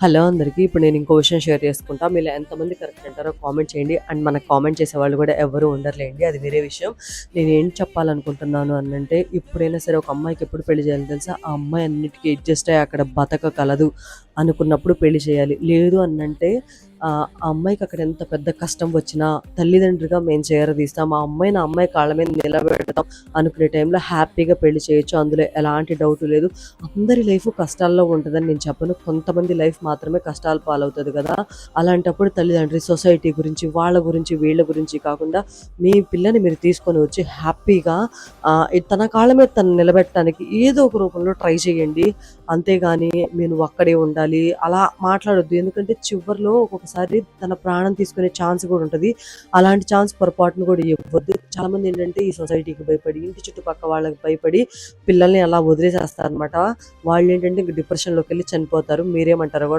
Hello అందరికీ. ఇప్పుడు నేను ఇంకో విషయం షేర్ చేసుకుంటా. మీలో ఎంతమంది కరెక్ట్ అంటారో కామెంట్ చేయండి. అండ్ మనకు కామెంట్ చేసేవాళ్ళు కూడా ఎవ్వరు ఉండరులేండి. అది వేరే విషయం. నేనేం చెప్పాలనుకుంటున్నాను అనంటే, ఎప్పుడైనా సరే ఒక అమ్మాయికి ఎప్పుడు పెళ్లి చేయాలో తెలుసా? ఆ అమ్మాయి అన్నిటికి అడ్జస్ట్ అయ్యి అక్కడ బతకగలదు అనుకున్నప్పుడు పెళ్లి చేయాలి. లేదు అనంటే ఆ అమ్మాయికి అక్కడ ఎంత పెద్ద కష్టం వచ్చినా తల్లిదండ్రిగా మేము చేరదీస్తాం. ఆ అమ్మాయిని ఆ అమ్మాయి కాళ్ళ మీద నిలబెడతాం అనుకునే టైంలో హ్యాపీగా పెళ్లి చేయొచ్చు. అందులో ఎలాంటి డౌట్ లేదు. అందరి లైఫ్ కష్టాల్లో ఉంటదని నేను చెప్పను. కొంతమంది లైఫ్ మాత్రమే కష్టాల పాలవుతది కదా! అలాంటప్పుడు తల్లిదండ్రి, సొసైటీ గురించి, వాళ్ళ గురించి, వీళ్ళ గురించి కాకుండా మీ పిల్లని మీరు తీసుకొని వచ్చి హ్యాపీగా తన కాళ్ళ మీద తను నిలబెట్టడానికి ఏదో ఒక రూపంలో ట్రై చేయండి. అంతేగాని నువ్వు అక్కడే ఉండాలి అలా మాట్లాడొద్దు. ఎందుకంటే చివరిలో ఒక్కొక్కసారి తన ప్రాణం తీసుకునే ఛాన్స్ కూడా ఉంటది. అలాంటి ఛాన్స్ పొరపాటున కూడా ఇవ్వద్దు. చాలామంది ఏంటంటే ఈ సొసైటీకి భయపడి, ఇంటి చుట్టుపక్క వాళ్ళకి భయపడి పిల్లల్ని అలా వదిలేసేస్తారనమాట. వాళ్ళేంటంటే ఇంక డిప్రెషన్‌లోకెళ్ళి చనిపోతారు. మీరేమంటారో